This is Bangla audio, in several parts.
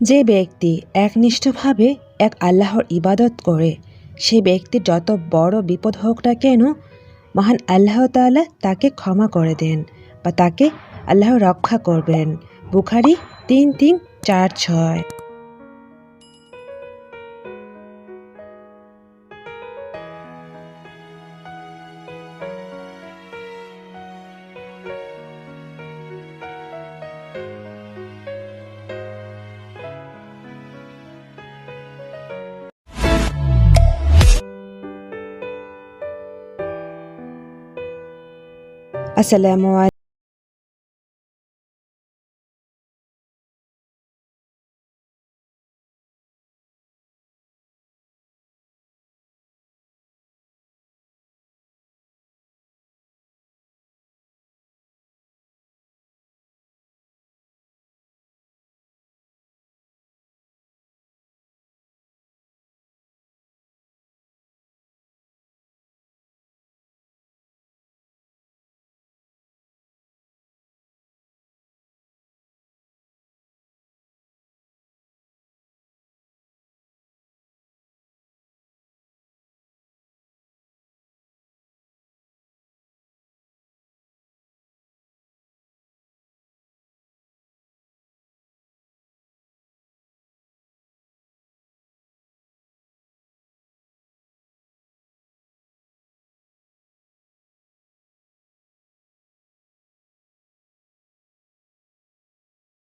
যে ব্যক্তি একনিষ্ঠভাবে এক আল্লাহর ইবাদত করে, সে ব্যক্তির যত বড় বিপদ হোক না কেন, মহান আল্লাহ তাআলা তাকে ক্ষমা করে দেন বা তাকে আল্লাহ রক্ষা করবেন। বুখারী ৩৩৪৬। আসসালামু আলাইকুম।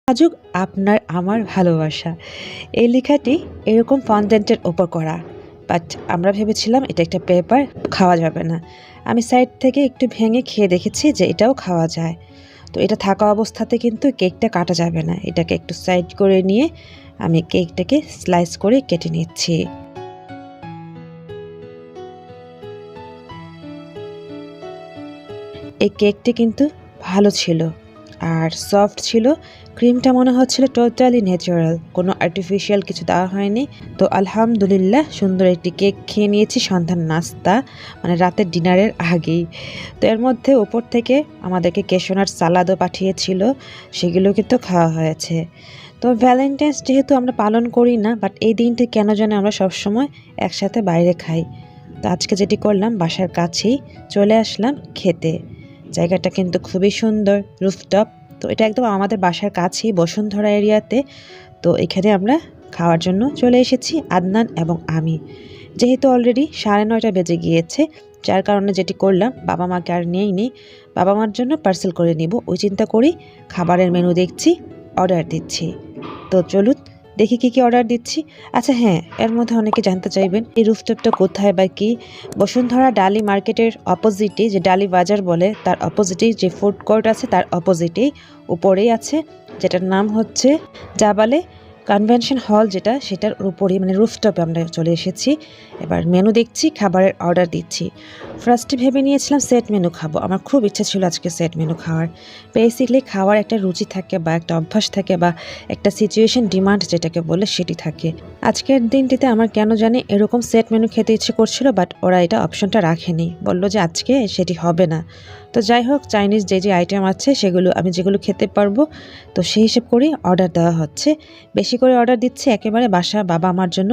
আজব আপনার আমার ভালোবাসা, এই লেখাটি এরকম ফন্টেন্টের ওপর করা, বাট আমরা ভেবেছিলাম এটা একটা পেপার, খাওয়া যাবে না। আমি সাইড থেকে একটু ভেঙে খেয়ে দেখেছি যে এটাও খাওয়া যায়। তো এটা থাকা অবস্থাতে কিন্তু কেকটা কাটা যাবে না, এটাকে একটু সাইড করে নিয়ে আমি কেকটাকে স্লাইস করে কেটে নিচ্ছি। এই কেকটি কিন্তু ভালো ছিল আর সফট ছিল। ক্রিমটা মনে হচ্ছিল টোটালি ন্যাচারাল, কোনো আর্টিফিশিয়াল কিছু দেওয়া হয়নি। তো আলহামদুলিল্লাহ সুন্দর একটি কেক খেয়ে নিয়েছি সন্ধ্যার নাস্তা, মানে রাতের ডিনারের আগেই। তো এর মধ্যে ওপর থেকে আমাদেরকে কেশনার সালাদও পাঠিয়েছিল, সেগুলো কিন্তু খাওয়া হয়েছে। তো ভ্যালেন্টাইন্স যেহেতু আমরা পালন করি না, বাট এই দিনটি কেন জানি আমরা সবসময় একসাথে বাইরে খাই। তো আজকে যেটি করলাম, বাসার কাছেই চলে আসলাম খেতে। জায়গাটা কিন্তু খুবই সুন্দর, রুফটপ। তো এটা একদম আমাদের বাসার কাছেই, বসুন্ধরা এরিয়াতে। তো এখানে আমরা খাওয়ার জন্য চলে এসেছি, আদনান এবং আমি। যেহেতু অলরেডি 9:30 বেজে গিয়েছে, যার কারণে যেটি করলাম, বাবা মাকে আর নিয়েই বাবা মার জন্য পার্সেল করে নিব ওই চিন্তা করি। খাবারের মেনু দেখছি, অর্ডার দিচ্ছি। তো চলুন দেখি কি কি অর্ডার দিচ্ছি। আচ্ছা হ্যাঁ, এর মধ্যে অনেকে জানতে চাইবেন এই রুফটপটা কোথায় বা কি। বসুন্ধরা ডালি মার্কেটের অপোজিটে, যে ডালি বাজার বলে তার অপোজিটেই যে ফুড কোর্ট আছে, তার অপোজিটেই উপরেই আছে, যেটার নাম হচ্ছে জাবালে কনভেনশন হল, যেটা সেটার উপরেই, মানে রুফটপে আমরা চলে এসেছি। এবার মেনু দেখছি, খাবারের অর্ডার দিচ্ছি। ফার্স্টে ভেবে নিয়েছিলাম সেট মেনু খাবো, আমার খুব ইচ্ছা ছিল আজকে সেট মেনু খাওয়ার। বেসিকলি খাওয়ার একটা রুচি থাকে বা একটা অভ্যাস থাকে বা একটা সিচুয়েশন ডিমান্ড যেটাকে বলে সেটি থাকে। আজকের দিনটিতে আমার কেন জানি এরকম সেট মেনু খেতে ইচ্ছে করছিল, বাট ওরা এটা অপশনটা রাখেনি, বলল যে আজকে সেটি হবে না। তো যাই হোক, চাইনিজ যে যে আইটেম আছে সেগুলো আমি যেগুলো খেতে পারবো, তো সেই হিসেব করেই অর্ডার দেওয়া হচ্ছে। বেশি করে অর্ডার দিচ্ছে একেবারে বাসা বাবা আমার জন্য।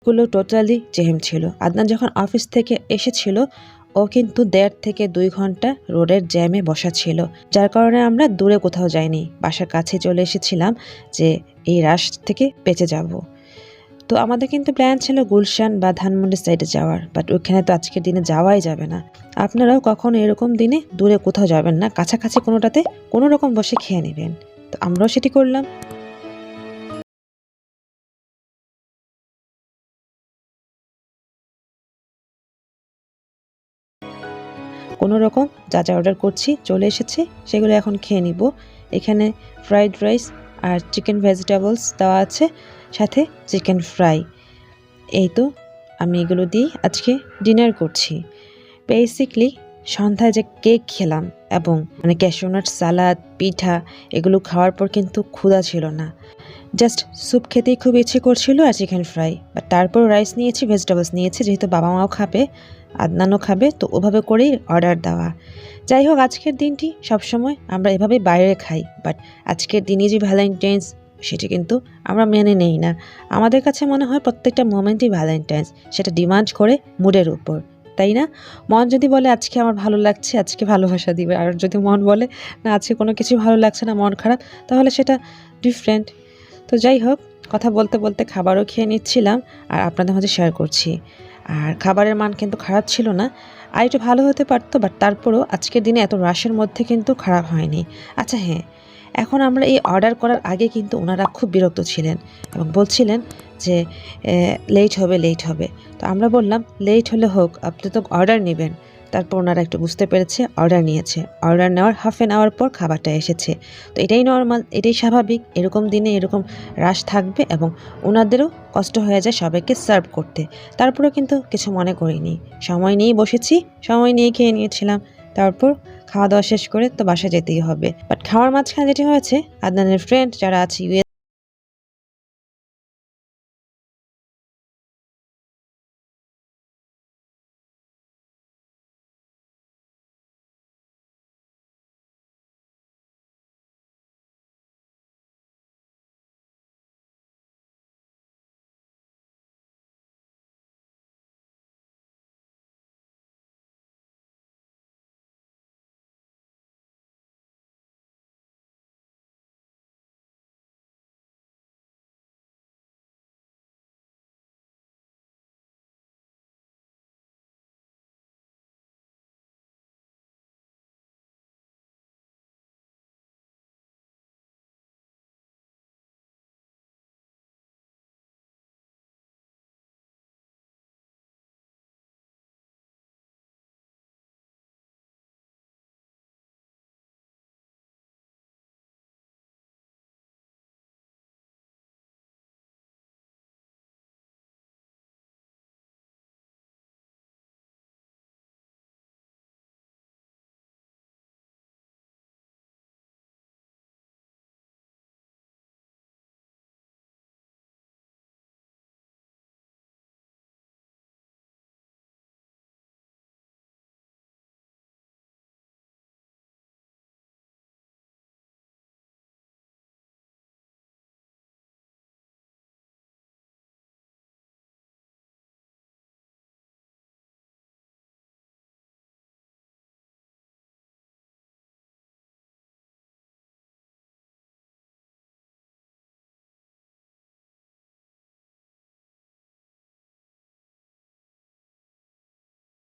গুলো টোটালি জ্যাম ছিল। আদনান যখন অফিস থেকে এসেছিল ও কিন্তু 1.5 থেকে 2 ঘন্টা রোডের জ্যামে বসা ছিল, যার কারণে আমরা দূরে কোথাও যাইনি, বাসার কাছে চলে এসেছিলাম যে এই রাশ থেকে বেঁচে যাব। তো আমাদের কিন্তু প্ল্যান ছিল গুলশান বা ধানমন্ডি সাইডে যাওয়ার, বাট ওইখানে তো আজকের দিনে যাওয়াই যাবে না। আপনারাও কখনো এরকম দিনে দূরে কোথাও যাবেন না, কাছাকাছি কোনোটাতে কোনো রকম বসে খেয়ে নেবেন। তো আমরাও সেটি করলাম। কোনো রকম যা যা অর্ডার করছি চলে এসেছে, সেগুলো এখন খেয়ে নিব। এখানে ফ্রাইড রাইস আর চিকেন ভেজিটেবলস দেওয়া আছে, সাথে চিকেন ফ্রাই। এই তো আমি এগুলো দিয়ে আজকে ডিনার করছি। বেসিকলি সন্ধ্যায় যে কেক খেলাম এবং ক্যাশিউ নাট সালাদ, পিঠা এগুলো খাওয়ার পর কিন্তু ক্ষুধা ছিল না, জাস্ট স্যুপ খেতেই খুব ইচ্ছে করছিল আর চিকেন ফ্রাই। বাট তারপর রাইস নিয়েছি, ভেজিটেবলস নিয়েছি, যেহেতু বাবা মাও খাবে, আদনানও খাবে, তো ওভাবে করেই অর্ডার দেওয়া। যাই হোক, আজকের দিনটি সবসময় আমরা এভাবেই বাইরে খাই, বাট আজকের দিনই যে ভ্যালেন্টাইন্স সেটি কিন্তু আমরা মেনে নেই না। আমাদের কাছে মনে হয় প্রত্যেকটা মোমেন্টই ভ্যালেন্টাইন্স, সেটা ডিমান্ড করে মুডের উপর, তাই না? মন যদি বলে আজকে আমার ভালো লাগছে, আজকে ভালোবাসা দিবে, আর যদি মন বলে না আজকে কোনো কিছু ভালো লাগছে না, মন খারাপ, তাহলে সেটা ডিফারেন্ট। তো যাই হোক, কথা বলতে বলতে খাবারও খেয়ে নিচ্ছিলাম আর আপনাদের মাঝে শেয়ার করছি। আর খাবারের মান কিন্তু খারাপ ছিল না, আর একটু ভালো হতে পারতো, বাট তারপরও আজকের দিনে এত রাশের মধ্যে কিন্তু খারাপ হয়নি। আচ্ছা হ্যাঁ, এখন আমরা এই অর্ডার করার আগে কিন্তু ওনারা খুব বিরক্ত ছিলেন এবং বলছিলেন যে লেট হবে, লেট হবে। তো আমরা বললাম লেট হলে হোক, আপনি তো অর্ডার নেবেন। তারপর ওনারা একটু বুঝতে পেরেছে, অর্ডার নিয়েছে। অর্ডার নেওয়ার হাফ অ্যান আওয়ার পর খাবারটা এসেছে। তো এটাই নর্মাল, এটাই স্বাভাবিক, এরকম দিনে এরকম রাশ থাকবে এবং ওনাদেরও কষ্ট হয়ে যায় সবাইকে সার্ভ করতে। তারপরেও কিন্তু কিছু মনে করিনি, সময় নিয়েই বসেছি, সময় নিয়ে খেয়ে নিয়েছিলাম। তারপর খাওয়া দাওয়া শেষ করে তো বাসায় যেতেই হবে। বাট খাওয়ার মাঝখানে যেটি হয়েছে, আদনানের ফ্রেন্ড যারা আছে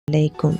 আলাইকুম।